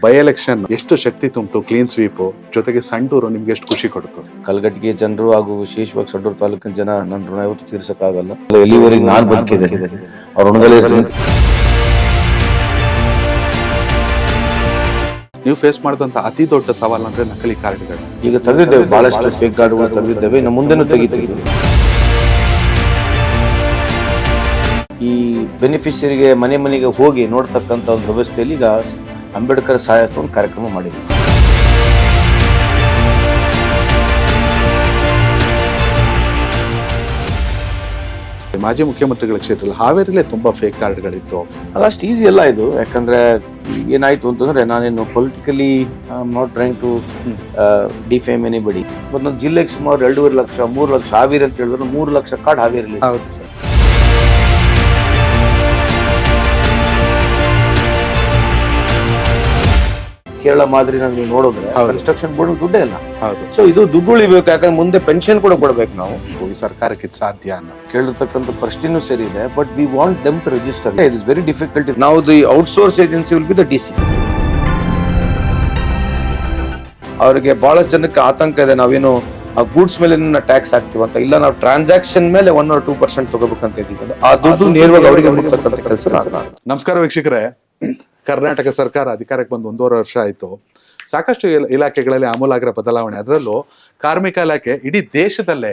By election ಎಷ್ಟು ಶಕ್ತಿ ತುಂಬಿತು, clean sweep ಜೊತೆಗೆ ಸಂಡೂರು ನಿಮ್ಗೆ ಎಷ್ಟು ಖುಷಿ ಕೊಡ್ತು? ಕಲಘಟಗಿ ಜನರು ಹಾಗೂ ವಿಶೇಷವಾಗಿ ಸಂಡೂರು ತಾಲೂಕಿನ ಜನ ನನ್ನ ಋಣ ಯಾವತ್ತೂ ತೀರ್ಸಕ್ಕಾಗಲ್ಲ. ಎಲ್ಲಿವರೆಗೆ ನಾನು ಬದುಕಿದ್ದೇನೆ ಅವ್ರ ಋಣದಲ್ಲಿ ಇರ್ತೀನಿ. ನೀವು ಫೇಸ್ ಮಾಡಿದಂತ ಅತಿ ದೊಡ್ಡ ಸವಾಲು ಅಂದ್ರೆ ನಕಲಿ ಕಾರ್ಡ್ಗಳು. ಈಗ ತೆಗೆದಿದ್ದೇವೆ, ಬಹಳಷ್ಟು ಫೇಕ್ ಕಾರ್ಡ್ಗಳು ತೆಗೆದಿದ್ದೇವೆ, ಇನ್ನು ಮುಂದೆನೂ ತೆಗಿತೀವಿ. ಈ ಬೆನಿಫಿಷರಿಗೆ ಮನೆ ಮನೆಗೆ ಹೋಗಿ ನೋಡ್ತಕ್ಕಂಥ ಒಂದು ವ್ಯವಸ್ಥೆಯಲ್ಲಿ ಈಗ ಅಂಬೇಡ್ಕರ್ ಸಹಾಯಸ್ತ ಒಂದು ಕಾರ್ಯಕ್ರಮ ಮಾಡಿದ್ವಿ. ಮಾಜಿ ಮುಖ್ಯಮಂತ್ರಿಗಳ ಕ್ಷೇತ್ರದಲ್ಲಿ ಹಾವೇರಿಲೇ ತುಂಬಾ ಫೇಕ್ ಕಾರ್ಡ್ಗಳಿತ್ತು. ಅದಷ್ಟು ಈಸಿ ಅಲ್ಲ ಇದು. ಯಾಕಂದ್ರೆ ಏನಾಯ್ತು ಅಂತಂದ್ರೆ, ನಾನೇನು politically not trying to defame anybody. ಒಂದೊಂದು ಜಿಲ್ಲೆಗೆ ಸುಮಾರು 2.5 ಲಕ್ಷ 3 ಲಕ್ಷ ಹಾವೇರಿ ಅಂತ ಹೇಳಿದ್ರೆ 3 ಲಕ್ಷ ಕಾರ್ಡ್ ಹಾವೇರಿಲಿ. ಹೌದು ಸರ್. ಕೇರಳ ಮಾದರಿ ನೀವು ನೋಡಿದ್ರೆ ಕನ್ಸ್ಟ್ರಕ್ಷನ್ ಬೋರ್ಡ್ ದುಡ್ಡೇ ಇಲ್ಲ. ಹೌದು. ಸೊ ಇದು ದುಡ್ಡು ಉಳಿಬೇಕು, ಯಾಕಂದ್ರೆ ಮುಂದೆ ಪೆನ್ಷನ್ ಕೂಡ ಕೊಡ್ಬೇಕು ನಾವು. ಈ ಸರ್ಕಾರಕ್ಕೆ ಇದು ಸಾಧ್ಯ ಅನ್ನೋ ಕೇಳಿರ್ತಕ್ಕಂಥ ಪ್ರಶ್ನೆನೂ ಸರಿ ಇದೆ, but we want them to register. It is very difficult. ನಾವು the outsource agency will be the DC. ಅವರಿಗೆ ಬಹಳ ಜನಕ್ಕೆ ಆತಂಕ ಇದೆ, ನಾವೇನು ಆ ಗೂಡ್ಸ್ ಮೇಲೆ ಟ್ಯಾಕ್ಸ್ ಹಾಕ್ತಿವಂತ. ಇಲ್ಲ, ನಾವು ಟ್ರಾನ್ಸಾಕ್ಷನ್ ಮೇಲೆ 1 or 2% ತಗೋಬೇಕಂತ ಇದ್ದೀವಿ. ಆ ದುಡ್ಡು ನೇರವಾಗಿ ಅವರಿಗೆ ಮುಟ್ತಕ್ಕಂಥ ಕೆಲಸ. ನಮಸ್ಕಾರ ವೀಕ್ಷಕರೇ, ಕರ್ನಾಟಕ ಸರ್ಕಾರ ಅಧಿಕಾರಕ್ಕೆ ಬಂದು 1.5 ವರ್ಷ ಆಯಿತು. ಸಾಕಷ್ಟು ಇಲಾಖೆಗಳಲ್ಲಿ ಆಮೂಲಾಗ್ರ ಬದಲಾವಣೆ. ಅದರಲ್ಲೂ ಕಾರ್ಮಿಕ ಇಲಾಖೆ ಇಡೀ ದೇಶದಲ್ಲೇ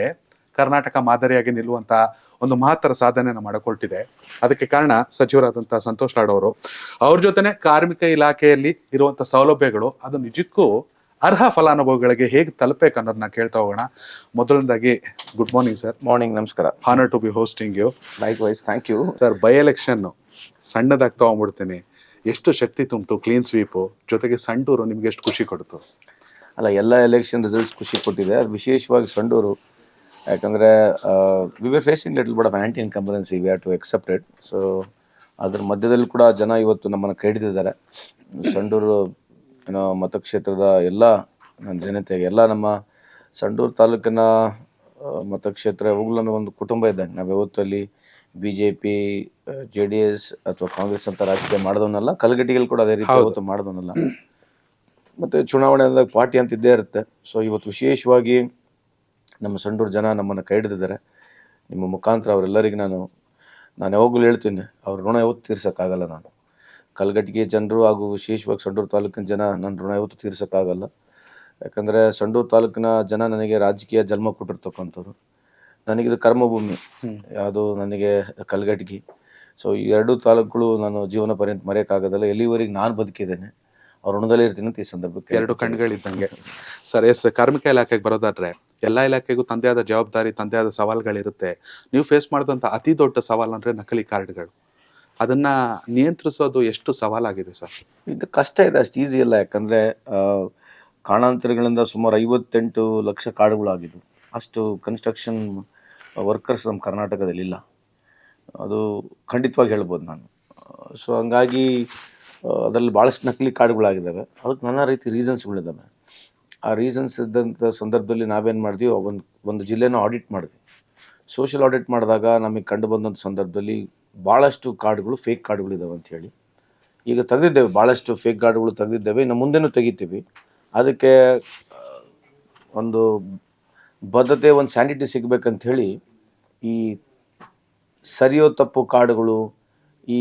ಕರ್ನಾಟಕ ಮಾದರಿಯಾಗಿ ನಿಲ್ಲುವಂತ ಒಂದು ಮಹತ್ತರ ಸಾಧನೆಯನ್ನು ಮಾಡಿಕೊಟ್ಟಿದೆ. ಅದಕ್ಕೆ ಕಾರಣ ಸಚಿವರಾದಂತಹ ಸಂತೋಷ್ ಲಾಡ್ ಅವರು. ಅವ್ರ ಜೊತೆನೆ ಕಾರ್ಮಿಕ ಇಲಾಖೆಯಲ್ಲಿ ಇರುವಂತ ಸೌಲಭ್ಯಗಳು ಅದು ನಿಜಕ್ಕೂ ಅರ್ಹ ಫಲಾನುಭವಿಗಳಿಗೆ ಹೇಗೆ ತಲುಪಬೇಕು ಅನ್ನೋದನ್ನ ಕೇಳ್ತಾ ಹೋಗೋಣ. ಮೊದಲನೇದಾಗಿ ಗುಡ್ ಮಾರ್ನಿಂಗ್ ಸರ್. ಮಾರ್ನಿಂಗ್, ನಮಸ್ಕಾರ. Honour to be hosting you. Likewise, thank you sir. By election ಸಣ್ಣದಾಗಿ ತಗೊಂಡ್ಬಿಡ್ತೀನಿ, ಎಷ್ಟು ಶಕ್ತಿ ತುಂಬಿತು ಕ್ಲೀನ್ ಸ್ವೀಪ್ ಜೊತೆಗೆ ಸಂಡೂರು ನಿಮ್ಗೆ ಎಷ್ಟು ಖುಷಿ ಕೊಡ್ತು? ಅಲ್ಲ, ಎಲ್ಲ ಎಲೆಕ್ಷನ್ ರಿಸಲ್ಟ್ಸ್ ಖುಷಿ ಕೊಟ್ಟಿದೆ. ಅದು ವಿಶೇಷವಾಗಿ ಸಂಡೂರು. ಯಾಕಂದರೆ we were facing little bit of anti incumbency, we have to accept it. So ಅದ್ರ ಮಧ್ಯದಲ್ಲಿ ಕೂಡ ಜನ ಇವತ್ತು ನಮ್ಮನ್ನು ಕೈ ಹಿಡಿದಿದ್ದಾರೆ. ಸಂಡೂರು ಏನೋ ಮತಕ್ಷೇತ್ರದ ಎಲ್ಲ ನನ್ನ ಜನತೆಗೆ, ಎಲ್ಲ ನಮ್ಮ ಸಂಡೂರು ತಾಲೂಕಿನ ಮತಕ್ಷೇತ್ರ ಯಾವಾಗಲೂ ನಮಗೆ ಒಂದು ಕುಟುಂಬ ಇದ್ದಂಗೆ. ನಾವು ಯಾವತ್ತೂ ಅಲ್ಲಿ BJP, JDS ಅಥವಾ ಕಾಂಗ್ರೆಸ್ ಅಂತ ರಾಜಕೀಯ ಮಾಡಿದವನಲ್ಲ. ಕಲಘಟಗಿಯಲ್ಲಿ ಕೂಡ ಅದೇ ರೀತಿ ಯಾವತ್ತು ಮಾಡಿದವನಲ್ಲ. ಮತ್ತು ಚುನಾವಣೆ ಅಂದಾಗ ಪಾರ್ಟಿ ಅಂತ ಇದ್ದೇ ಇರುತ್ತೆ. ಸೊ ಇವತ್ತು ವಿಶೇಷವಾಗಿ ನಮ್ಮ ಸಂಡೂರು ಜನ ನಮ್ಮನ್ನು ಕೈ ಹಿಡಿದಿದ್ದಾರೆ. ನಿಮ್ಮ ಮುಖಾಂತರ ಅವರೆಲ್ಲರಿಗೆ ನಾನು ಯಾವಾಗಲೂ ಹೇಳ್ತೀನಿ, ಅವ್ರ ಋಣ ಯಾವತ್ತೂ ತೀರ್ಸೋಕ್ಕಾಗಲ್ಲ. ನಾನು ಕಲಘಟಗಿ ಜನರು ಹಾಗೂ ವಿಶೇಷವಾಗಿ ಸಂಡೂರು ತಾಲೂಕಿನ ಜನ ನನ್ನ ಋಣ ಯಾವತ್ತೂ ತೀರ್ಸೋಕ್ಕಾಗಲ್ಲ. ಯಾಕಂದರೆ ಸಂಡೂರು ತಾಲೂಕಿನ ಜನ ನನಗೆ ರಾಜಕೀಯ ಜನ್ಮ ಕೊಟ್ಟಿರ್ತಕ್ಕಂಥವ್ರು. ನನಗಿದು ಕರ್ಮಭೂಮಿ, ಯಾವುದು ನನಗೆ ಕಲಘಟಗಿ. ಸೊ ಈ 2 ತಾಲೂಕುಗಳು ನಾನು ಜೀವನ ಪರ್ಯಂತ ಮರೆಯೋಕ್ಕಾಗೋದಲ್ಲ. ಎಲ್ಲಿವರೆಗೆ ನಾನು ಬದುಕಿದ್ದೇನೆ ಅವ್ರ ಋಣದಲ್ಲೇ ಇರ್ತೀನಿ ಅಂತ ಈ ಸಂದರ್ಭಕ್ಕೆ. 2 ಕಣ್ಗಳಿದ್ದಂಗೆ ಸರ್. ಕಾರ್ಮಿಕ ಇಲಾಖೆಗೆ ಬರೋದಾದ್ರೆ, ಎಲ್ಲ ಇಲಾಖೆಗೂ ತಂದೆ ಆದ ಜವಾಬ್ದಾರಿ, ತಂದೆ ಆದ ಸವಾಲುಗಳಿರುತ್ತೆ. ನೀವು ಫೇಸ್ ಮಾಡಿದಂಥ ಅತಿ ದೊಡ್ಡ ಸವಾಲು ಅಂದರೆ ನಕಲಿ ಕಾರ್ಡ್ಗಳು. ಅದನ್ನ ನಿಯಂತ್ರಿಸೋದು ಎಷ್ಟು ಸವಾಲಾಗಿದೆ ಸರ್? ಇದು ಕಷ್ಟ ಇದೆ, ಅಷ್ಟು ಈಸಿ ಇಲ್ಲ. ಯಾಕಂದರೆ ಕಾರಣಾಂತರಗಳಿಂದ ಸುಮಾರು 58 ಲಕ್ಷ ಕಾರ್ಡ್ಗಳಾಗಿದ್ದು. ಅಷ್ಟು ಕನ್ಸ್ಟ್ರಕ್ಷನ್ ವರ್ಕರ್ಸ್ ನಮ್ಮ ಕರ್ನಾಟಕದಲ್ಲಿಲ್ಲ, ಅದು ಖಂಡಿತವಾಗಿ ಹೇಳ್ಬೋದು ನಾನು. ಸೊ ಹಂಗಾಗಿ ಅದರಲ್ಲಿ ಭಾಳಷ್ಟು ನಕಲಿ ಕಾರ್ಡ್ಗಳಾಗಿದ್ದಾವೆ. ಅದಕ್ಕೆ ನಾನಾ ರೀತಿ ರೀಸನ್ಸ್ಗಳಿದ್ದಾವೆ. ಆ ರೀಸನ್ಸ್ ಇದ್ದಂಥ ಸಂದರ್ಭದಲ್ಲಿ ನಾವೇನು ಮಾಡಿದ್ವಿ, ಒಂದು ಜಿಲ್ಲೆನ ಆಡಿಟ್ ಮಾಡಿದ್ವಿ. ಸೋಷಿಯಲ್ ಆಡಿಟ್ ಮಾಡಿದಾಗ ನಮಗೆ ಕಂಡು ಬಂದಂಥ ಸಂದರ್ಭದಲ್ಲಿ ಭಾಳಷ್ಟು ಕಾರ್ಡ್ಗಳು ಫೇಕ್ ಕಾರ್ಡ್ಗಳಿದ್ದಾವೆ ಅಂಥೇಳಿ ಈಗ ತೆಗೆದಿದ್ದೇವೆ. ಭಾಳಷ್ಟು ಫೇಕ್ ಕಾರ್ಡ್ಗಳು ತೆಗೆದಿದ್ದೇವೆ, ಇನ್ನು ಮುಂದೆನೂ ತೆಗಿತೀವಿ. ಅದಕ್ಕೆ ಒಂದು ಬದ್ಧತೆ, ಒಂದು ಸ್ಯಾನಿಟಿ ಸಿಗಬೇಕಂಥೇಳಿ ಈ ಸರಿಯೋ ತಪ್ಪು ಕಾರ್ಡ್ಗಳು, ಈ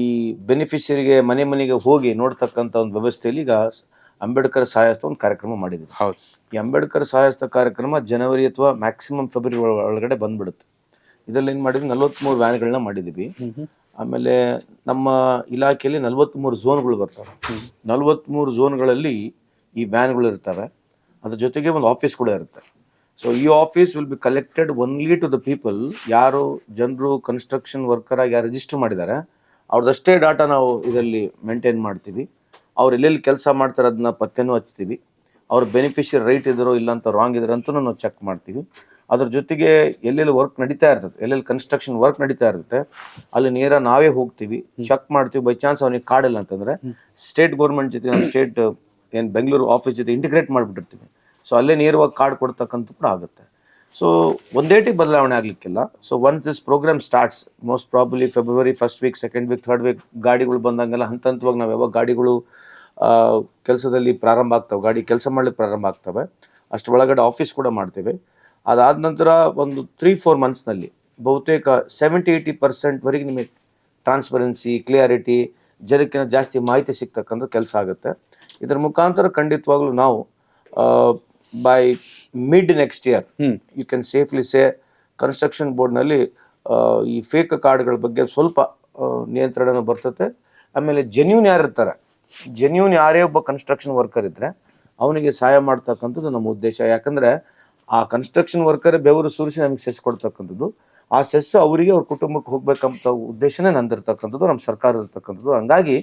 ಬೆನಿಫಿಷರಿಗೆ ಮನೆ ಮನೆಗೆ ಹೋಗಿ ನೋಡ್ತಕ್ಕಂಥ ಒಂದು ವ್ಯವಸ್ಥೆಯಲ್ಲಿ ಈಗ ಅಂಬೇಡ್ಕರ್ ಸಹಾಯಸ್ತ ಒಂದು ಕಾರ್ಯಕ್ರಮ ಮಾಡಿದ್ವಿ. ಹೌದು. ಈ ಅಂಬೇಡ್ಕರ್ ಸಹಾಯಸ್ತ ಕಾರ್ಯಕ್ರಮ ಜನವರಿ ಅಥವಾ ಮ್ಯಾಕ್ಸಿಮಮ್ ಫೆಬ್ರವರಿ ಒಳಗಡೆ ಬಂದ್ಬಿಡುತ್ತೆ. ಇದರಲ್ಲಿ ಏನು ಮಾಡಿದ್ವಿ, 43 ವ್ಯಾನ್ಗಳನ್ನ ಮಾಡಿದ್ದೀವಿ. ಆಮೇಲೆ ನಮ್ಮ ಇಲಾಖೆಯಲ್ಲಿ 43 ಝೋನ್ಗಳು ಬರ್ತವೆ. 43 ಝೋನ್ಗಳಲ್ಲಿ ಈ ವ್ಯಾನ್ಗಳು ಇರ್ತವೆ. ಅದ್ರ ಜೊತೆಗೆ ಒಂದು ಆಫೀಸ್ ಕೂಡ ಇರುತ್ತೆ. ಸೊ ಈ office will be collected only to the people. ಯಾರು ಜನರು ಕನ್ಸ್ಟ್ರಕ್ಷನ್ ವರ್ಕರ್ ಆಗಿ ಯಾರು ರಿಜಿಸ್ಟರ್ ಮಾಡಿದ್ದಾರೆ ಅವ್ರದ್ದಷ್ಟೇ ಡಾಟಾ ನಾವು ಇದರಲ್ಲಿ ಮೇಂಟೈನ್ ಮಾಡ್ತೀವಿ. ಅವ್ರು ಎಲ್ಲೆಲ್ಲಿ ಕೆಲಸ ಮಾಡ್ತಾರೆ ಅದನ್ನ ಪತ್ತೆನೂ ಹಚ್ತೀವಿ. ಅವ್ರ ಬೆನಿಫಿಷಿಯರಿ ರೈಟ್ ಇದ್ದಾರೋ ಇಲ್ಲ ಅಂತ ರಾಂಗ್ ಇದ್ದಾರೆ ಅಂತಲೂ ನಾವು ಚೆಕ್ ಮಾಡ್ತೀವಿ. ಅದ್ರ ಜೊತೆಗೆ ಎಲ್ಲೆಲ್ಲಿ ವರ್ಕ್ ನಡೀತಾ ಇರ್ತದೆ, ಎಲ್ಲೆಲ್ಲಿ ಕನ್ಸ್ಟ್ರಕ್ಷನ್ ವರ್ಕ್ ನಡೀತಾ ಇರುತ್ತೆ ಅಲ್ಲಿ ನೇರ ನಾವೇ ಹೋಗ್ತೀವಿ, ಚೆಕ್ ಮಾಡ್ತೀವಿ. ಬೈ ಚಾನ್ಸ್ ಅವನಿಗೆ ಕಾರ್ಡ್ ಇಲ್ಲ ಅಂತಂದರೆ ಸ್ಟೇಟ್ ಗೌರ್ಮೆಂಟ್ ಜೊತೆ, ನಮ್ಮ ಸ್ಟೇಟ್ ಏನು ಬೆಂಗಳೂರು ಆಫೀಸ್ ಜೊತೆ ಇಂಟಿಗ್ರೇಟ್ ಮಾಡಿಬಿಟ್ಟಿರ್ತೀವಿ. ಸೊ ಅಲ್ಲೇ ನೇರವಾಗಿ ಕಾರ್ಡ್ ಕೊಡ್ತಕ್ಕಂಥ ಕೂಡ ಆಗುತ್ತೆ. ಸೊ ಒಂದೇಟಿಗೆ ಬದಲಾವಣೆ ಆಗಲಿಕ್ಕಿಲ್ಲ. So once this program starts, most probably February 1st week, 2nd week, 3rd week ಗಾಡಿಗಳು ಬಂದಂಗೆಲ್ಲ ಹಂತವಾಗಿ ನಾವು ಯಾವಾಗ ಗಾಡಿಗಳು ಕೆಲಸದಲ್ಲಿ ಪ್ರಾರಂಭ ಆಗ್ತವೆ, ಗಾಡಿ ಕೆಲಸ ಮಾಡ್ಲಿಕ್ಕೆ ಪ್ರಾರಂಭ ಆಗ್ತವೆ. ಅಷ್ಟು ಒಳಗಡೆ ಆಫೀಸ್ ಕೂಡ ಮಾಡ್ತೇವೆ. ಅದಾದ ನಂತರ ಒಂದು 3-4 ಮಂತ್ಸ್ನಲ್ಲಿ ಬಹುತೇಕ 70-80% ನಿಮಗೆ ಟ್ರಾನ್ಸ್ಪರೆನ್ಸಿ, ಕ್ಲಿಯಾರಿಟಿ, ಜನಕ್ಕಿಂತ ಜಾಸ್ತಿ ಮಾಹಿತಿ ಸಿಗ್ತಕ್ಕಂಥ ಕೆಲಸ ಆಗುತ್ತೆ. ಇದರ ಮುಖಾಂತರ ಖಂಡಿತವಾಗ್ಲೂ ನಾವು by mid next year you can safely say construction ಬೋರ್ಡ್ನಲ್ಲಿ ಈ ಫೇಕ್ ಕಾರ್ಡ್ಗಳ ಬಗ್ಗೆ ಸ್ವಲ್ಪ ನಿಯಂತ್ರಣ ಬರ್ತದೆ. ಆಮೇಲೆ ಜೆನ್ಯೂನ್ ಯಾರು ಇರ್ತಾರೆ, ಜೆನ್ಯೂನ್ ಯಾರೇ ಒಬ್ಬ ಕನ್ಸ್ಟ್ರಕ್ಷನ್ ವರ್ಕರ್ ಇದ್ದರೆ ಅವನಿಗೆ ಸಹಾಯ ಮಾಡ್ತಕ್ಕಂಥದ್ದು ನಮ್ಮ ಉದ್ದೇಶ. ಯಾಕಂದರೆ ಆ ಕನ್ಸ್ಟ್ರಕ್ಷನ್ ವರ್ಕರ್ ಬೆವರು ಸುರಿಸಿ ನಮಗೆ ಸೆಸ್ ಕೊಡ್ತಕ್ಕಂಥದ್ದು, ಆ ಸೆಸ್ ಅವರಿಗೆ ಅವ್ರ ಕುಟುಂಬಕ್ಕೆ ಹೋಗ್ಬೇಕಂತ ಉದ್ದೇಶನೇ ನಂದಿರ್ತಕ್ಕಂಥದ್ದು, ನಮ್ಮ ಸರ್ಕಾರ ಇರ್ತಕ್ಕಂಥದ್ದು. ಹಂಗಾಗಿ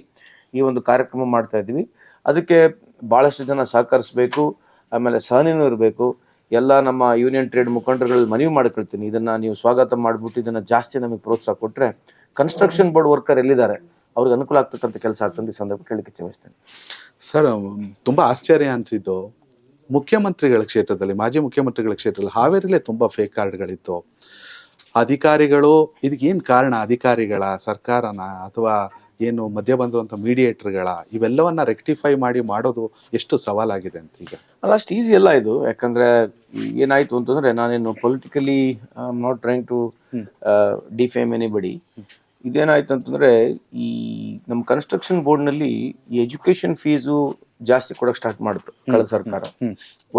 ಈ ಒಂದು ಕಾರ್ಯಕ್ರಮ ಮಾಡ್ತಾ ಇದ್ದೀವಿ. ಅದಕ್ಕೆ ಭಾಳಷ್ಟು ಜನ ಸಹಕರಿಸಬೇಕು, ಆಮೇಲೆ ಸಹನೆಯೂ ಇರಬೇಕು. ಎಲ್ಲ ನಮ್ಮ ಯೂನಿಯನ್ ಟ್ರೇಡ್ ಮುಖಂಡರುಗಳಲ್ಲಿ ಮನವಿ ಮಾಡ್ಕೊಳ್ತೀನಿ, ಇದನ್ನು ನೀವು ಸ್ವಾಗತ ಮಾಡಿಬಿಟ್ಟು ಇದನ್ನು ಜಾಸ್ತಿ ನಮಗೆ ಪ್ರೋತ್ಸಾಹ ಕೊಟ್ಟರೆ ಕನ್ಸ್ಟ್ರಕ್ಷನ್ ಬೋರ್ಡ್ ವರ್ಕರ್ ಎಲ್ಲಿದ್ದಾರೆ ಅವ್ರಿಗೆ ಅನುಕೂಲ ಆಗ್ತಕ್ಕಂಥ ಕೆಲಸ ಆಗ್ತಂತ ಈ ಸಂದರ್ಭ ಕೇಳಲಿಕ್ಕೆ ಇಚ್ಛೆವಹಿಸ್ತೇನೆ. ಸರ್, ತುಂಬ ಆಶ್ಚರ್ಯ ಅನಿಸಿದ್ದು, ಮುಖ್ಯಮಂತ್ರಿಗಳ ಕ್ಷೇತ್ರದಲ್ಲಿ, ಮಾಜಿ ಮುಖ್ಯಮಂತ್ರಿಗಳ ಕ್ಷೇತ್ರದಲ್ಲಿ ಹಾವೇರಿಲೇ ತುಂಬ ಫೇಕ್ ಕಾರ್ಡ್ಗಳಿತ್ತು. ಅಧಿಕಾರಿಗಳು ಇದಕ್ಕೇನು ಕಾರಣ? ಅಧಿಕಾರಿಗಳ, ಸರ್ಕಾರನ, ಅಥವಾ ಏನು ಮಧ್ಯ ಬಂದಿರುವಂಥ ಮೀಡಿಯೇಟರ್ಗಳ, ಇವೆಲ್ಲವನ್ನ ರೆಕ್ಟಿಫೈ ಮಾಡೋದು ಎಷ್ಟು ಸವಾಲಾಗಿದೆ ಅಂತ ಈಗ? ಅಲ್ಲ, ಅಷ್ಟು ಈಸಿ ಎಲ್ಲ ಇದು. ಯಾಕಂದರೆ ಏನಾಯಿತು ಅಂತಂದರೆ, ನಾನೇನು politically not trying to defame anybody. ಇದೇನಾಯ್ತು ಅಂತಂದರೆ, ಈ ನಮ್ಮ ಕನ್ಸ್ಟ್ರಕ್ಷನ್ ಬೋರ್ಡ್ನಲ್ಲಿ ಈ ಎಜುಕೇಷನ್ ಫೀಸು ಜಾಸ್ತಿ ಕೊಡೋಕೆ ಸ್ಟಾರ್ಟ್ ಮಾಡಿತು ಕಳೆದ ಸರ್ಕಾರ.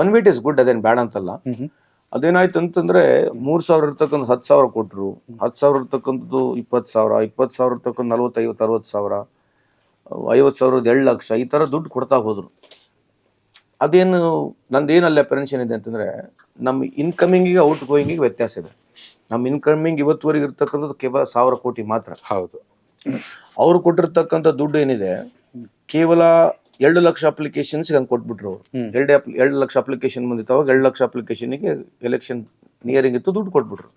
ಒನ್ ವೇಟ್ ಇಸ್ ಗುಡ್, ಅದೇನು ಬೇಡ ಅಂತಲ್ಲ. ಅದೇನಾಯ್ತು ಅಂತಂದರೆ 3,000 ಇರ್ತಕ್ಕಂಥ 10,000 ಕೊಟ್ಟರು, 10,000 ಇರ್ತಕ್ಕಂಥದ್ದು 20,000, 20,000 ಇರ್ತಕ್ಕಂಥ 40, 50, 60,000, 50,000 2 ಲಕ್ಷ, ಈ ಥರ ದುಡ್ಡು ಕೊಡ್ತಾ ಹೋದರು. ಅದೇನು ನಂದೇನಲ್ಲ ಪೆನ್ಷನ್ ಇದೆ ಅಂತಂದರೆ, ನಮ್ಮ ಇನ್ಕಮಿಂಗಿಗೆ ಔಟ್ ಗೋಯಿಂಗಿಗೆ ವ್ಯತ್ಯಾಸ ಇದೆ. ನಮ್ಮ ಇನ್ಕಮಿಂಗ್ ಇವತ್ತುವರೆಗೆ ಇರ್ತಕ್ಕಂಥದ್ದು ಕೇವಲ 1,000 ಕೋಟಿ ಮಾತ್ರ. ಹೌದು. ಅವರು ಕೊಟ್ಟಿರ್ತಕ್ಕಂಥ ದುಡ್ಡು ಏನಿದೆ, ಕೇವಲ 2 ಲಕ್ಷ ಅಪ್ಲಿಕೇಶನ್ಸ್ಗೆ ಹಂಗೆ ಕೊಟ್ಬಿಟ್ರು ಅವರು. 2 ಲಕ್ಷ ಅಪ್ಲಿಕೇಶನ್ ಬಂದಿತ್ತು. ಅವಾಗ 2 ಲಕ್ಷ ಅಪ್ಲಿಕೇಶನ್ಗೆ ಎಲೆಕ್ಷನ್ ನಿಯರಿಂಗ್ ಇತ್ತು, ದುಡ್ಡು ಕೊಟ್ಬಿಟ್ರು.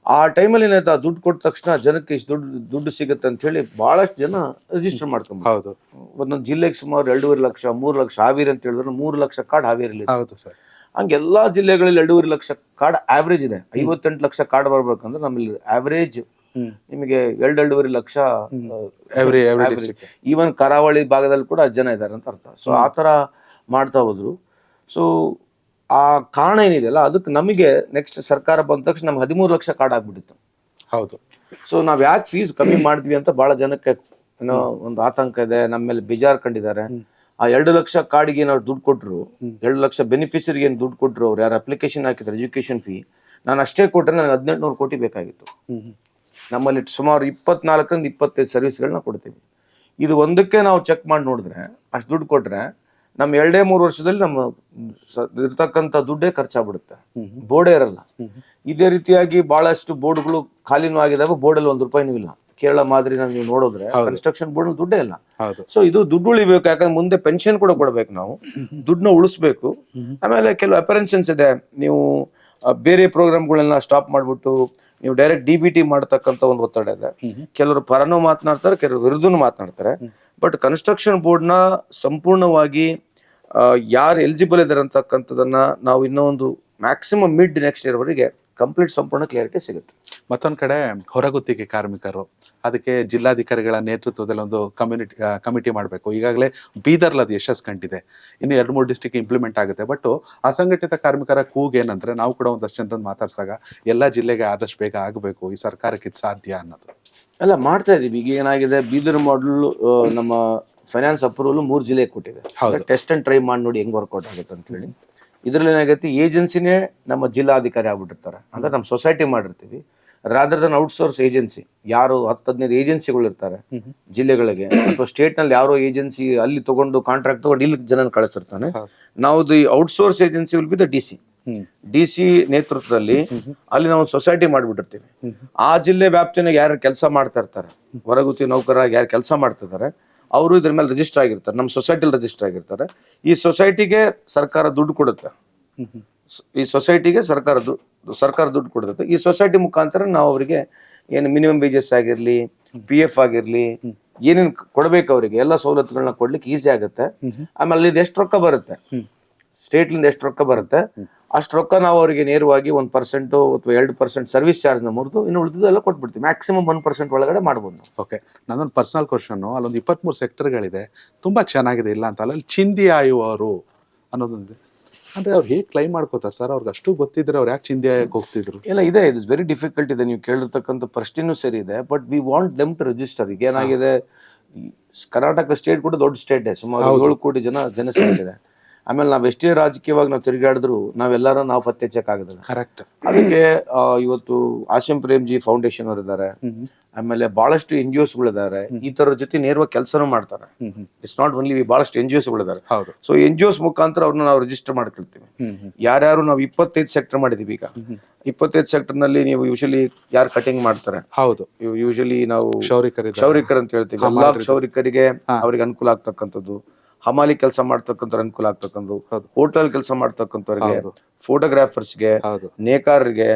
ಆ ಟೈಮಲ್ಲಿ ಏನಾಯ್ತು, ಆ ದುಡ್ಡು ಕೊಟ್ಟ ತಕ್ಷಣ ಜನಕ್ಕೆ ಇಷ್ಟು ದುಡ್ಡು ಸಿಗುತ್ತೆ ಅಂತ ಹೇಳಿ ಭಾಳಷ್ಟು ಜನ ರಿಜಿಸ್ಟರ್ ಮಾಡ್ಕೊಂಡ್ರು. ಹೌದು. ಒಂದೊಂದು ಜಿಲ್ಲೆಗೆ ಸುಮಾರು 2.5 ಲಕ್ಷ, 3 ಲಕ್ಷ. ಹಾವೇರಿ ಅಂತ ಹೇಳಿದ್ರೆ 3 ಲಕ್ಷ ಕಾರ್ಡ್ ಹಾವೇರಿಲಿ. ಹೌದು ಸರ್. ಹಂಗೆ ಎಲ್ಲ ಜಿಲ್ಲೆಗಳಲ್ಲಿ 2.5 ಲಕ್ಷ ಕಾರ್ಡ್ ಆವ್ರೇಜ್ ಇದೆ. 58 ಲಕ್ಷ ಕಾರ್ಡ್ ಬರ್ಬೇಕಂದ್ರೆ ನಮ್ಮಲ್ಲಿ ಆವ್ರೇಜ್ ನಿಮಗೆ 2.5 ಲಕ್ಷ. ಈವನ್ ಕರಾವಳಿ ಭಾಗದಲ್ಲಿ ಕೂಡ ಜನ ಇದ್ದಾರೆ ಅಂತ ಅರ್ಥ. ಸೊ ಆ ಥರ ಮಾಡ್ತಾ ಹೋದ್ರು. ಸೊ ಆ ಕಾರಣ ಏನಿದೆಯಲ್ಲ, ಅದಕ್ಕೆ ನಮಗೆ ನೆಕ್ಸ್ಟ್ ಸರ್ಕಾರ ಬಂದ ತಕ್ಷಣ ನಮ್ಗೆ 13 ಲಕ್ಷ ಕಾರ್ಡ್ ಆಗ್ಬಿಟ್ಟಿತ್ತು. ಹೌದು. ಸೊ ನಾವು ಯಾಕೆ ಫೀಸ್ ಕಮ್ಮಿ ಮಾಡಿದ್ವಿ ಅಂತ ಭಾಳ ಜನಕ್ಕೆ ಏನೋ ಒಂದು ಆತಂಕ ಇದೆ, ನಮ್ಮ ಮೇಲೆ ಬೇಜಾರು ಕಂಡಿದ್ದಾರೆ. ಆ 2 ಲಕ್ಷ ಕಾರ್ಡ್ಗೆ ನಾವು ದುಡ್ಡು ಕೊಟ್ಟರು, 2 ಲಕ್ಷ ಬೆನಿಫಿಷರಿಗೆ ಏನು ದುಡ್ಡು ಕೊಟ್ಟರು, ಅವ್ರು ಯಾರು ಅಪ್ಲಿಕೇಶನ್ ಹಾಕಿದ್ರು ಎಜುಕೇಷನ್ ಫೀ, ನಾನು ಅಷ್ಟೇ ಕೊಟ್ಟರೆ ನನಗೆ 1800 ಕೋಟಿ ಬೇಕಾಗಿತ್ತು. ನಮ್ಮಲ್ಲಿ ಸುಮಾರು 24ರಿಂದ 25 ಸರ್ವಿಸ್ಗಳನ್ನ ಕೊಡ್ತೀವಿ. ಇದು ಒಂದಕ್ಕೆ ನಾವು ಚೆಕ್ ಮಾಡಿ ನೋಡಿದ್ರೆ, ಅಷ್ಟು ದುಡ್ಡು ಕೊಟ್ಟರೆ ನಮ್ಮ 2-3 ವರ್ಷದಲ್ಲಿ ನಮ್ಮ ಇರ್ತಕ್ಕಂಥ ದುಡ್ಡೇ ಖರ್ಚಾಗ್ಬಿಡುತ್ತೆ, ಬೋರ್ಡೇ ಇರಲ್ಲ. ಇದೇ ರೀತಿಯಾಗಿ ಭಾಳಷ್ಟು ಬೋರ್ಡ್ಗಳು ಖಾಲಿನೂ ಆಗಿದಾವೆ, ಬೋರ್ಡಲ್ಲಿ 1 ರೂಪಾಯಿನೂ ಇಲ್ಲ. ಕೇರಳ ಮಾದರಿ ನೀವು ನೋಡಿದ್ರೆ ಕನ್ಸ್ಟ್ರಕ್ಷನ್ ಬೋರ್ಡ್ ದುಡ್ಡೇ ಇಲ್ಲ. ಸೊ ಇದು ದುಡ್ಡು ಉಳಿಬೇಕು, ಯಾಕಂದ್ರೆ ಮುಂದೆ ಪೆನ್ಷನ್ ಕೂಡ ಕೊಡ್ಬೇಕು, ನಾವು ದುಡ್ಡನ್ನ ಉಳಿಸ್ಬೇಕು. ಆಮೇಲೆ ಕೆಲವು ಅಪರೆನ್ಷನ್ಸ್ ಇದೆ, ನೀವು ಬೇರೆ ಪ್ರೋಗ್ರಾಮ್ಗಳನ್ನ ಸ್ಟಾಪ್ ಮಾಡಿಬಿಟ್ಟು ನೀವು ಡೈರೆಕ್ಟ್ DBT ಮಾಡ್ತಕ್ಕಂಥ ಒಂದು ಒತ್ತಡ ಇದೆ. ಕೆಲವರು ಪರನೂ ಮಾತನಾಡ್ತಾರೆ, ಕೆಲವರು ವಿರುದ್ಧನೂ ಮಾತನಾಡ್ತಾರೆ. ಬಟ್ ಕನ್ಸ್ಟ್ರಕ್ಷನ್ ಬೋರ್ಡ್ನ ಸಂಪೂರ್ಣವಾಗಿ ಯಾರು ಎಲಿಜಿಬಲ್ ಇದ್ದಾರೆ ಅಂತಕ್ಕಂಥದ್ದನ್ನ ನಾವು ಇನ್ನೊಂದು ಮ್ಯಾಕ್ಸಿಮಮ್ ಮಿಡ್ ನೆಕ್ಸ್ಟ್ ಇಯರ್ ವರೆಗೆ ಕಂಪ್ಲೀಟ್ ಸಂಪೂರ್ಣ ಕ್ಲಿಯರಿಟಿ ಸಿಗುತ್ತೆ. ಮತ್ತೊಂದು ಕಡೆ ಹೊರಗುತ್ತಿಗೆ ಕಾರ್ಮಿಕರು, ಅದಕ್ಕೆ ಜಿಲ್ಲಾಧಿಕಾರಿಗಳ ನೇತೃತ್ವದಲ್ಲಿ ಒಂದು ಕಮಿಟಿ ಮಾಡಬೇಕು. ಈಗಾಗಲೇ ಬೀದರ್ಲಿ ಅದು ಯಶಸ್ಸು ಕಂಡಿದೆ, ಇನ್ನು 2-3 ಡಿಸ್ಟಿಕ್ ಇಂಪ್ಲಿಮೆಂಟ್ ಆಗುತ್ತೆ. ಬಟ್ ಅಸಂಘಟಿತ ಕಾರ್ಮಿಕರ ಕೂಗೇನಂದ್ರೆ, ನಾವು ಕೂಡ ಒಂದಷ್ಟು ಜನರನ್ನು ಮಾತಾಡ್ಸಾಗ ಎಲ್ಲ ಜಿಲ್ಲೆಗೆ ಆದಷ್ಟು ಬೇಗ ಆಗಬೇಕು, ಈ ಸರ್ಕಾರಕ್ಕೆ ಇದು ಸಾಧ್ಯ ಅನ್ನೋದು ಎಲ್ಲ ಮಾಡ್ತಾ ಇದೀವಿ. ಈಗ ಏನಾಗಿದೆ, ಬೀದರ್ ಮಾಡಲ್ ನಮ್ಮ ಫೈನಾನ್ಸ್ ಅಪ್ರೂವಲ್ 3 ಜಿಲ್ಲೆಗೆ ಕೊಟ್ಟಿದೆ. ಟೆಸ್ಟ್ ಅಂಡ್ ಟ್ರೈ ಮಾಡಿ ನೋಡಿ ಹೆಂಗ್ ವರ್ಕೌಟ್ ಆಗುತ್ತೆ ಅಂತ ಹೇಳಿ. ಇದ್ರಲ್ಲಿ ಏನಾಗೈತಿ, ಏಜೆನ್ಸಿನೇ ನಮ್ಮ ಜಿಲ್ಲಾಧಿಕಾರಿ ಆಗ್ಬಿಟ್ಟಿರ್ತಾರೆ. ಅಂದ್ರೆ ನಮ್ಮ ಸೊಸೈಟಿ ಮಾಡಿರ್ತೀವಿ, ರಾದರ್ ದನ್ ಔಟ್ಸೋರ್ಸ್ ಏಜೆನ್ಸಿ. ಯಾರು 10-15 ಏಜೆನ್ಸಿಗಳು ಇರ್ತಾರೆ ಜಿಲ್ಲೆಗಳಿಗೆ, ಅಥವಾ ಸ್ಟೇಟ್ನಲ್ಲಿ ಯಾರೋ ಏಜೆನ್ಸಿ ಅಲ್ಲಿ ತಗೊಂಡು ಕಾಂಟ್ರಾಕ್ಟ್ ತಗೊಂಡು ಇಲ್ಲಿ ಜನ ಕಳಿಸಿರ್ತಾನೆ. ನಾವು the outsource agency will be the DC ನೇತೃತ್ವದಲ್ಲಿ ಅಲ್ಲಿ ನಾವು ಸೊಸೈಟಿ ಮಾಡಿಬಿಟ್ಟಿರ್ತೀವಿ. ಆ ಜಿಲ್ಲೆ ವ್ಯಾಪ್ತಿನಾಗ ಯಾರು ಕೆಲಸ ಮಾಡ್ತಾ ಇರ್ತಾರೆ, ಹೊರಗುತ್ತಿ ನೌಕರರಾಗಿ ಯಾರು ಕೆಲಸ ಮಾಡ್ತಿರ್ತಾರೆ, ಅವರು ಇದ್ರ ಮೇಲೆ ರಿಜಿಸ್ಟರ್ ಆಗಿರ್ತಾರೆ, ನಮ್ಮ ಸೊಸೈಟಿಲಿ ರಿಜಿಸ್ಟರ್ ಆಗಿರ್ತಾರೆ. ಈ ಸೊಸೈಟಿಗೆ ಸರ್ಕಾರ ದುಡ್ಡು ಕೊಡುತ್ತೆ, ಈ ಸೊಸೈಟಿಗೆ ಸರ್ಕಾರ ದುಡ್ಡು ಕೊಡುತ್ತೆ. ಈ ಸೊಸೈಟಿ ಮುಖಾಂತರ ನಾವು ಅವರಿಗೆ ಏನು ಮಿನಿಮಮ್ ವೇಜಸ್ ಆಗಿರಲಿ, PF ಆಗಿರಲಿ, ಏನೇನು ಕೊಡಬೇಕು ಅವರಿಗೆ ಎಲ್ಲ ಸವಲತ್ತುಗಳನ್ನ ಕೊಡ್ಲಿಕ್ಕೆ ಈಸಿ ಆಗುತ್ತೆ. ಆಮೇಲೆ ಇದು ಎಷ್ಟು ರೊಕ್ಕ ಬರುತ್ತೆ, ಸ್ಟೇಟ್ಲಿಂದ ಎಷ್ಟು ರೊಕ್ಕ ಬರುತ್ತೆ, ಅಷ್ಟು ರೊಕ್ಕ ನಾವು ಅವರಿಗೆ ನೇರವಾಗಿ 1% ಅಥವಾ 2% ಸರ್ವಿಸ್ ಚಾರ್ಜ್ನ ಮುರಿದು ಇನ್ನು ಉಳಿದೆಲ್ಲ ಕೊಟ್ಬಿಡ್ತೀವಿ. ಮ್ಯಾಕ್ಸಿಮಮ್ 1% ಒಳಗಡೆ ಮಾಡ್ಬೋದು ನಾವು. ಓಕೆ, ನನ್ನೊಂದು ಪರ್ಸನಲ್ ಕ್ವಶನ್ನು, ಅಲ್ಲೊಂದು 23 ಸೆಕ್ಟರ್ಗಳಿದೆ, ತುಂಬ ಚೆನ್ನಾಗಿದೆ ಇಲ್ಲ ಅಂತ, ಅಲ್ಲಿ ಚಿಂದಿ ಆಯುವರು ಅನ್ನೋದೊಂದು, ಅಂದರೆ ಅವ್ರು ಹೇಗೆ ಕ್ಲೈಮ್ ಮಾಡ್ಕೋತಾರೆ ಸರ್? ಅವ್ರಿಗೆ ಅಷ್ಟು ಗೊತ್ತಿದ್ರೆ ಅವ್ರು ಯಾಕೆ ಚಿಂದಿ ಆಯಕ್ಕೆ ಹೋಗ್ತಿದ್ರು? ಇಲ್ಲ, ಇದೆ, ಇಟ್ ಇಸ್ ವೆರಿ ಡಿಫಿಕಲ್ಟ್ ಇದೆ. ನೀವು ಕೇಳಿರ್ತಕ್ಕಂಥ ಪ್ರಶ್ನೆನೂ ಸರಿ ಇದೆ, but we want them to register. ಈಗ ಏನಾಗಿದೆ, ಕರ್ನಾಟಕ ಸ್ಟೇಟ್ ಕೂಡ ದೊಡ್ಡ ಸ್ಟೇಟ್ ಇದೆ, ಸುಮಾರು 7 ಕೋಟಿ ಜನಸಂಖ್ಯೆ ಇದೆ. ಆಮೇಲೆ ನಾವು ಎಷ್ಟೇ ರಾಜಕೀಯವಾಗಿ ನಾವು ತಿರುಗಾಡಿದ್ರು ನಾವೆಲ್ಲರೂ ನಾವು ಪತ್ತೆ ಚೆಕ್ ಆಗೋದಿಲ್ಲ. ಕರೆಕ್ಟ್. ಅದಕ್ಕೆ ಇವತ್ತು ಆಸಿಂ ಪ್ರೇಮ್ಜಿ ಫೌಂಡೇಶನ್ ಅವರು ಇದ್ದಾರೆ, ಆಮೇಲೆ ಬಹಳಷ್ಟು NGOs ಗಳಿದ್ದಾರೆ, ಈ ತರ ಜೊತೆ ನೇರವಾಗಿ ಕೆಲಸನೂ ಮಾಡ್ತಾರೆ. ಇಟ್ಸ್ ನಾಟ್ ಓನ್ಲಿ, ಬಹಳಷ್ಟು NGOs ಗಳಿದ್ದಾರೆ. ಸೊ NGOs ಮುಖಾಂತರ ಅವ್ರನ್ನ ನಾವು ರಿಜಿಸ್ಟರ್ ಮಾಡ್ಕೊಳ್ತೀವಿ. ಯಾರ್ಯಾರು ನಾವು 25 ಸೆಕ್ಟರ್ ಮಾಡಿದೀವಿ. ಈಗ 25 ಸೆಕ್ಟರ್ ನಲ್ಲಿ ನೀವು ಯೂಶಲಿ ಯಾರು ಕಟಿಂಗ್ ಮಾಡ್ತಾರೆ, ಹೌದು, ಯೂಶಲಿ ನಾವು ಕ್ಷೌರಿಕರು ಅಂತ ಹೇಳ್ತೀವಿ. ಎಲ್ಲಾ ಕ್ಷೌರಿಕರಿಗೆ ಅವ್ರಿಗೆ ಅನುಕೂಲ ಆಗ್ತಕ್ಕಂಥದ್ದು, ಹಮಾಲಿ ಕೆಲಸ ಮಾಡ್ತಕ್ಕಂಥ ಅನುಕೂಲ ಆಗ್ತಕ್ಕಂಥ, ಹೋಟೆಲ್ ಕೆಲಸ ಮಾಡ್ತಕ್ಕಂಥವ್ರಿಗೆ, ಫೋಟೋಗ್ರಾಫರ್ಸ್ಗೆ, ನೇಕಾರರಿಗೆ,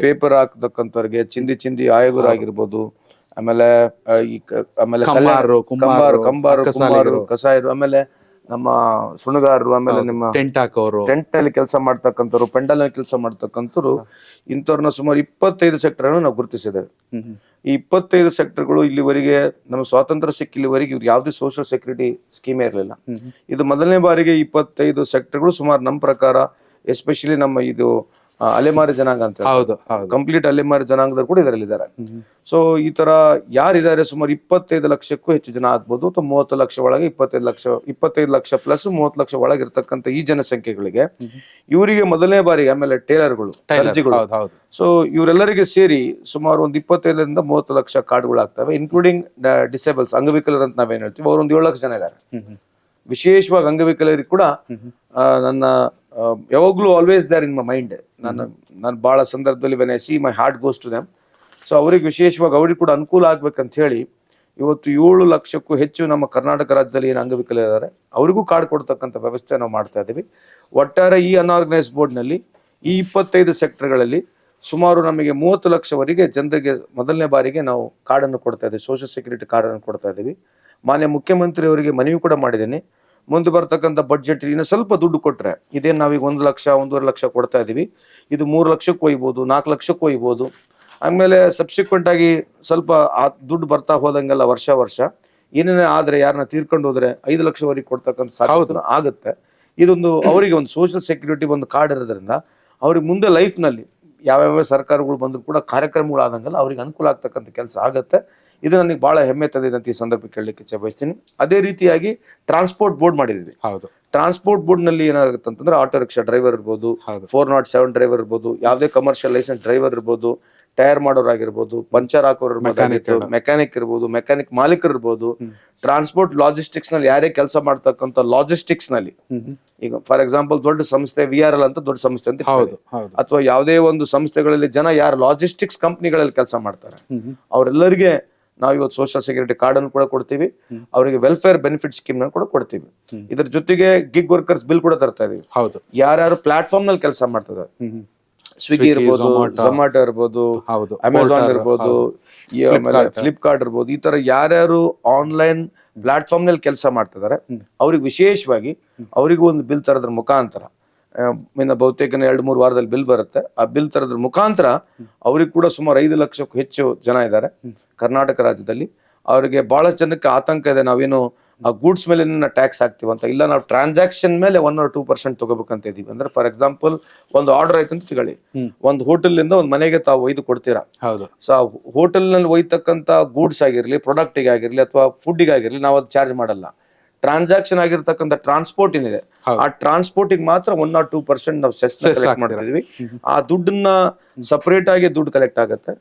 ಪೇಪರ್ ಹಾಕ್ತಕ್ಕಂಥವ್ರಿಗೆ, ಚಿಂದಿ ಆಯೋಗರು ಆಗಿರ್ಬೋದು, ಆಮೇಲೆ ಕಂಬಾರು, ಕಸಾಯರು, ಆಮೇಲೆ ನಮ್ಮ ಸುಣಗಾರರು, ಆಮೇಲೆ ನಿಮ್ಮ ಟೆಂಟ್ ಅಲ್ಲಿ ಕೆಲಸ ಮಾಡ್ತಕ್ಕಂಥವ್ರು, ಪೆಂಡಲ್ ಅಲ್ಲಿ ಕೆಲಸ ಮಾಡ್ತಕ್ಕಂಥವ್ರು, ಇಂಥವ್ರನ್ನ ಸುಮಾರು 25 ಸೆಕ್ಟರ್ ನಾವು ಗುರುತಿಸಿದ್ದೇವೆ. ಈ 25 ಸೆಕ್ಟರ್ಗಳು ಇಲ್ಲಿವರೆಗೆ ನಮ್ಮ ಸ್ವಾತಂತ್ರ್ಯ ಸಿಕ್ಕ ಇಲ್ಲಿವರೆಗೆ ಇವ್ರು ಯಾವುದೇ ಸೋಷಿಯಲ್ ಸೆಕ್ಯೂರಿಟಿ ಸ್ಕೀಮೇ ಇರಲಿಲ್ಲ. ಇದು ಮೊದಲನೇ ಬಾರಿಗೆ 25 ಸೆಕ್ಟರ್ಗಳು ಸುಮಾರು ನಮ್ಮ ಪ್ರಕಾರ, ಎಸ್ಪೆಷಲಿ ನಮ್ಮ ಇದು ಅಲೆಮಾರಿ ಜನಾಂಗ ಅಂತ ಕಂಪ್ಲೀಟ್ ಅಲೆಮಾರಿ ಜನಾಂಗದವ್ರು ಕೂಡ ಇದರಲ್ಲಿ ಇದ್ದಾರೆ. ಸೊ ಈ ತರ ಯಾರಿದ್ದಾರೆ, ಸುಮಾರು 25 ಲಕ್ಷಕ್ಕೂ ಹೆಚ್ಚು ಜನ ಆಗ್ಬೋದು, ಅಥವಾ 30 ಲಕ್ಷ ಒಳಗೆ 25 ಲಕ್ಷ ಪ್ಲಸ್ 30 ಲಕ್ಷ ಒಳಗೆ ಇರ್ತಕ್ಕಂಥ ಈ ಜನಸಂಖ್ಯೆಗಳಿಗೆ ಇವರಿಗೆ ಮೊದಲನೇ ಬಾರಿಗೆ, ಆಮೇಲೆ ಟೇಲರ್ಗಳು, ದರ್ಜಿಗಳು, ಸೊ ಇವರೆಲ್ಲರಿಗೆ ಸೇರಿ ಸುಮಾರು ಒಂದು 25ರಿಂದ 30 ಲಕ್ಷ ಕಾರ್ಡ್ಗಳು ಆಗ್ತವೆ, ಇನ್ಕ್ಲೂಡಿಂಗ್ ಡಿಸೇಬಲ್ಸ್, ಅಂಗವಿಕಲರು ಅಂತ ನಾವೇನ್ ಹೇಳ್ತೀವಿ, ಅವ್ರು ಒಂದು 7 ಲಕ್ಷ ಜನ ಇದ್ದಾರೆ. ವಿಶೇಷವಾಗಿ ಅಂಗವಿಕಲರಿಗೆ ಕೂಡ ನನ್ನ ಯಾವಾಗ್ಲೂ always there in my mind. ನಾನು ಬಹಳ ಸಂದರ್ಭದಲ್ಲಿ when I see my heart goes to them. So ಅವ್ರಿಗೆ ವಿಶೇಷವಾಗಿ ಅವ್ರಿಗೆ ಕೂಡ ಅನುಕೂಲ ಆಗ್ಬೇಕಂತ ಹೇಳಿ ಇವತ್ತು 7 ಲಕ್ಷಕ್ಕೂ ಹೆಚ್ಚು ನಮ್ಮ ಕರ್ನಾಟಕ ರಾಜ್ಯದಲ್ಲಿ ಏನು ಅಂಗವಿಕಲರಿದ್ದಾರೆ ಅವರಿಗೂ ಕಾರ್ಡ್ ಕೊಡ್ತಕ್ಕಂಥ ವ್ಯವಸ್ಥೆ ನಾವು ಮಾಡ್ತಾ ಇದ್ದೀವಿ. ಒಟ್ಟಾರೆ ಈ ಅನ್ಆರ್ಗನೈಸ್ ಬೋರ್ಡ್ನಲ್ಲಿ ಈ 25 ಸೆಕ್ಟರ್ಗಳಲ್ಲಿ ಸುಮಾರು ನಮಗೆ 30 ಲಕ್ಷವರೆಗೆ ಜನರಿಗೆ ಮೊದಲನೇ ಬಾರಿಗೆ ನಾವು ಕಾರ್ಡನ್ನು ಕೊಡ್ತಾ ಇದ್ದೀವಿ, ಸೋಷಿಯಲ್ ಸೆಕ್ಯೂರಿಟಿ ಕಾರ್ಡನ್ನು ಕೊಡ್ತಾ ಇದ್ದೀವಿ. ಮಾನ್ಯ ಮುಖ್ಯಮಂತ್ರಿ ಅವರಿಗೆ ಮನವಿ ಕೂಡ ಮಾಡಿದ್ದೀನಿ, ಮುಂದೆ ಬರ್ತಕ್ಕಂಥ ಬಡ್ಜೆಟ್ ಇನ್ನು ಸ್ವಲ್ಪ ದುಡ್ಡು ಕೊಟ್ರೆ, ಇದೇನು ನಾವೀಗ 1 ಲಕ್ಷ 1.5 ಲಕ್ಷ ಕೊಡ್ತಾ ಇದೀವಿ, ಇದು 3 ಲಕ್ಷಕ್ಕೆ ಒಯ್ಬೋದು, 4 ಲಕ್ಷಕ್ಕೆ ಒಯ್ಬೋದು. ಆಮೇಲೆ ಸಬ್ಸಿಕ್ವೆಂಟ್ ಆಗಿ ಸ್ವಲ್ಪ ಆ ದುಡ್ಡು ಬರ್ತಾ ಹೋದಂಗೆಲ್ಲ ವರ್ಷ ಏನೇನೇ ಆದ್ರೆ, ಯಾರನ್ನ ತೀರ್ಕೊಂಡು ಹೋದ್ರೆ 5 ಲಕ್ಷವರೆಗೆ ಕೊಡ್ತಕ್ಕಂಥ ಸಾಧ್ಯತೆ ಆಗುತ್ತೆ. ಇದೊಂದು ಅವರಿಗೆ ಒಂದು ಸೋಷಿಯಲ್ ಸೆಕ್ಯೂರಿಟಿ ಒಂದು ಕಾರ್ಡ್ ಇರೋದ್ರಿಂದ ಅವ್ರಿಗೆ ಮುಂದೆ ಲೈಫ್ ನಲ್ಲಿ ಯಾವ್ಯಾವ ಸರ್ಕಾರಗಳು ಬಂದ್ರು ಕೂಡ ಕಾರ್ಯಕ್ರಮಗಳಾದಂಗೆಲ್ಲ ಅವ್ರಿಗೆ ಅನುಕೂಲ ಆಗ್ತಕ್ಕಂಥ ಕೆಲಸ ಆಗುತ್ತೆ. ಇದು ನನಗೆ ಬಹಳ ಹೆಮ್ಮೆ ತಂದಿದೆ ಅಂತ ಈ ಸಂದರ್ಭಕ್ಕೆ ಕೇಳಲಿಕ್ಕೆ ಇಚ್ಛೆ ಬಯಸ್ತೀನಿ. ಅದೇ ರೀತಿಯಾಗಿ ಟ್ರಾನ್ಸ್ಪೋರ್ಟ್ ಬೋರ್ಡ್ ಮಾಡಿದ್ವಿ. ಟ್ರಾನ್ಸ್ಪೋರ್ಟ್ ಬೋರ್ಡ್ ನಲ್ಲಿ ಏನಾಗುತ್ತೆ ಅಂತಂದ್ರೆ, ಆಟೋ ರಿಕ್ಷಾ ಡ್ರೈವರ್ ಇರ್ಬೋದು, 407 ಡ್ರೈವರ್ ಇರ್ಬೋದು, ಯಾವುದೇ ಕಮರ್ಷಿಯಲ್ ಲೈಸೆನ್ಸ್ ಡ್ರೈವರ್ ಇರ್ಬೋದು, ಟೈರ್ ಮಾಡೋರಾಗಿರ್ಬೋದು, ಪಂಚರ್ ಹಾಕೋರು, ಮೆಕ್ಯಾನಿಕ್ ಇರ್ಬೋದು, ಮೆಕ್ಯಾನಿಕ್ ಮಾಲೀಕರು ಇರ್ಬೋದು, ಟ್ರಾನ್ಸ್ಪೋರ್ಟ್ ಲಾಜಿಸ್ಟಿಕ್ಸ್ ನಲ್ಲಿ ಯಾರೇ ಕೆಲಸ ಮಾಡ್ತಕ್ಕಂಥ ಲಾಜಿಸ್ಟಿಕ್ಸ್ ನಲ್ಲಿ, ಈಗ ಫಾರ್ ಎಕ್ಸಾಂಪಲ್ ದೊಡ್ಡ ಸಂಸ್ಥೆ VRL ಅಂತ ದೊಡ್ಡ ಸಂಸ್ಥೆ ಅಂತ, ಅಥವಾ ಯಾವುದೇ ಒಂದು ಸಂಸ್ಥೆಗಳಲ್ಲಿ ಜನ ಯಾರು ಲಾಜಿಸ್ಟಿಕ್ಸ್ ಕಂಪ್ನಿಗಳಲ್ಲಿ ಕೆಲಸ ಮಾಡ್ತಾರೆ ಅವರೆಲ್ಲರಿಗೆ ನಾವು ಇವತ್ತು ಸೋಷಿಯಲ್ ಸೆಕ್ಯೂರಿಟಿ ಕಾರ್ಡ್ ಅನ್ನು ಕೂಡ ಕೊಡ್ತೀವಿ, ಅವರಿಗೆ ವೆಲ್ಫೇರ್ ಬೆನಿಫಿಟ್ ಸ್ಕೀಮ್ ನ ಕೂಡ ಕೊಡ್ತೀವಿ. ಇದ್ರ ಜೊತೆಗೆ ಗಿಗ್ ವರ್ಕರ್ಸ್ ಬಿಲ್ ಕೂಡ ತರ್ತಾ ಇದೀವಿ. ಯಾರ್ಯಾರು ಪ್ಲಾಟ್ಫಾರ್ಮ್ ನಲ್ಲಿ ಕೆಲಸ ಮಾಡ್ತಾರೆ, ಸ್ವಿಗ್ಗಿ ಇರ್ಬೋದು, ಝೊಮ್ಯಾಟೊ ಇರ್ಬೋದು, ಅಮೆಝಾನ್ ಇರ್ಬೋದು, ಫ್ಲಿಪ್ಕಾರ್ಟ್ ಇರ್ಬೋದು, ಈ ತರ ಯಾರ್ಯಾರು ಆನ್ಲೈನ್ ಪ್ಲಾಟ್ಫಾರ್ಮ್ ನಲ್ಲಿ ಕೆಲಸ ಮಾಡ್ತಿದ್ದಾರೆ ಅವ್ರಿಗೆ ವಿಶೇಷವಾಗಿ ಅವರಿಗೂ ಒಂದು ಬಿಲ್ ತರೋದ್ರ ಮುಖಾಂತರ, ಬಹುತೇಕ 2-3 ವಾರದಲ್ಲಿ ಬಿಲ್ ಬರುತ್ತೆ. ಆ ಬಿಲ್ ತರೋದ್ರ ಮುಖಾಂತರ ಅವ್ರಿಗೆ ಕೂಡ ಸುಮಾರು 5 ಲಕ್ಷಕ್ಕೂ ಹೆಚ್ಚು ಜನ ಇದ್ದಾರೆ ಕರ್ನಾಟಕ ರಾಜ್ಯದಲ್ಲಿ. ಅವರಿಗೆ ಬಹಳ ಜನಕ್ಕೆ ಆತಂಕ ಇದೆ, ನಾವೇನು ಆ ಗೂಡ್ಸ್ ಮೇಲೆ ಟ್ಯಾಕ್ಸ್ ಹಾಕ್ತಿವಂತ. ಇಲ್ಲ, ನಾವು ಟ್ರಾನ್ಸಾಕ್ಷನ್ ಮೇಲೆ 1 or 2% ತಗೋಬೇಕಂತ ಇದೀವಿ. ಅಂದ್ರೆ ಫಾರ್ ಎಕ್ಸಾಂಪಲ್ ಒಂದು ಆರ್ಡರ್ ಆಯ್ತು ಅಂತ ತಿಳಿ, ಒಂದು ಹೋಟೆಲ್ ಇಂದ ಒಂದು ಮನೆಗೆ ತಾವು ಒಯ್ದು ಕೊಡ್ತೀರಾ. ಸೊ ಆ ಹೋಟೆಲ್ ನಲ್ಲಿ ಒಯ್ತಕ್ಕಂತ ಗೂಡ್ಸ್ ಆಗಿರ್ಲಿ, ಪ್ರಾಡಕ್ಟ್ ಆಗಿರ್ಲಿ, ಅಥವಾ ಫುಡ್ ಆಗಿರ್ಲಿ, ನಾವು ಅದು ಚಾರ್ಜ್ ಮಾಡಲ್ಲ. ಟ್ರಾನ್ಸಾಕ್ಷನ್ ಆಗಿರ್ತಕ್ಕಂಥ ಟ್ರಾನ್ಸ್ಪೋರ್ಟ್ ಏನಿದೆ, ಆ ಟ್ರಾನ್ಸ್ಪೋರ್ಟ್ ಮಾತ್ರ 1 or 2% ನಾವು ಸೆಸ್ ಕಲೆಕ್ಟ್ ಮಾಡ್ತಿದೀವಿ. ಆ ದುಡ್ಡನ್ನ ಸಪರೇಟ್ ಆಗಿ ದುಡ್ಡು ಕಲೆಕ್ಟ್ ಆಗುತ್ತೆ.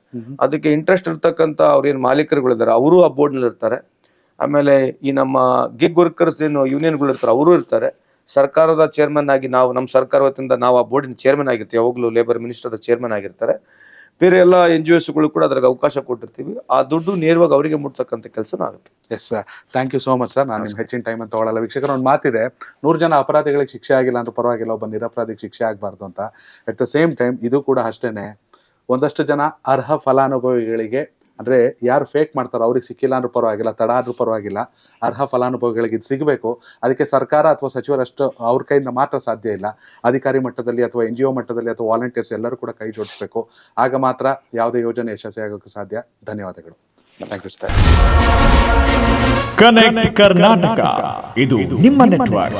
ಅದಕ್ಕೆ ಇಂಟ್ರೆಸ್ಟ್ ಇರ್ತಕ್ಕಂಥ ಅವ್ರೇನ್ ಮಾಲೀಕರುಗಳಿದ್ದಾರೆ ಅವರು ಆ ಬೋರ್ಡ್ ನಲ್ಲಿ ಇರ್ತಾರೆ. ಆಮೇಲೆ ಈ ನಮ್ಮ ಗಿಗ್ ವರ್ಕರ್ಸ್ ಏನು ಯೂನಿಯನ್ಗಳು ಇರ್ತಾರೆ ಅವರು ಇರ್ತಾರೆ. ಸರ್ಕಾರದ ಚೇರ್ಮನ್ ಆಗಿ ನಾವು, ನಮ್ಮ ಸರ್ಕಾರ ವತಿಯಿಂದ ನಾವು ಆ ಬೋರ್ಡಿನ ಚೇರ್ಮನ್ ಆಗಿರ್ತೀವಿ, ಯಾವಾಗಲೂ ಲೇಬರ್ ಮಿನಿಸ್ಟರ್ ಚೇರ್ಮನ್ ಆಗಿರ್ತಾರೆ. ಬೇರೆ ಎಲ್ಲ NGOsಗಳು ಕೂಡ ಅದ್ರಾಗ ಅವಕಾಶ ಕೊಟ್ಟಿರ್ತೀವಿ. ಆ ದುಡ್ಡು ನೇರವಾಗಿ ಅವರಿಗೆ ಮುಟ್ತಕ್ಕಂಥ ಕೆಲಸನೂ ಆಗುತ್ತೆ. Yes sir, thank you so much sir. ನಾನು ನಿಮ್ಮ ಹೆಚ್ಚಿನ ಟೈಮ್ ಅಂತ ತಗೊಳ್ಳಲ್ಲ. ವೀಕ್ಷಕರ, ಒಂದು ಮಾತಿದೆ, 100 ಜನ ಅಪರಾಧಿಗಳಿಗೆ ಶಿಕ್ಷೆ ಆಗಿಲ್ಲ ಅಂದ್ರೆ ಪರವಾಗಿಲ್ಲ, ಒಬ್ಬ ನಿರಪರಾಧಿಗೆ ಶಿಕ್ಷೆ ಆಗಬಾರ್ದು ಅಂತ. ಅಟ್ ದ ಸೇಮ್ ಟೈಮ್ ಇದು ಕೂಡ ಅಷ್ಟೇನೆ, ಒಂದಷ್ಟು ಜನ ಅರ್ಹ ಫಲಾನುಭವಿಗಳಿಗೆ ಅಂದರೆ ಯಾರು ಫೇಕ್ ಮಾಡ್ತಾರೋ ಅವ್ರಿಗೆ ಸಿಕ್ಕಿಲ್ಲ ಅಂದ್ರೂ ಪರವಾಗಿಲ್ಲ, ತಡ ಆದ್ರೂ ಪರವಾಗಿಲ್ಲ, ಅರ್ಹ ಫಲಾನುಭವಿಗಳಿಗೆ ಇದು ಸಿಗಬೇಕು. ಅದಕ್ಕೆ ಸರ್ಕಾರ ಅಥವಾ ಸಚಿವರಷ್ಟು ಅವ್ರ ಕೈಯಿಂದ ಮಾತ್ರ ಸಾಧ್ಯ ಇಲ್ಲ. ಅಧಿಕಾರಿ ಮಟ್ಟದಲ್ಲಿ ಅಥವಾ NGO ಮಟ್ಟದಲ್ಲಿ ಅಥವಾ ವಾಲಂಟಿಯರ್ಸ್ ಎಲ್ಲರೂ ಕೂಡ ಕೈ ಜೋಡಿಸಬೇಕು. ಆಗ ಮಾತ್ರ ಯಾವುದೇ ಯೋಜನೆ ಯಶಸ್ವಿಯಾಗೋಕ್ಕೆ ಸಾಧ್ಯ. ಧನ್ಯವಾದಗಳು. Thank you sir. Connect Karnataka, ಇದು ನಿಮ್ಮ ನೆಟ್ವರ್ಕ್.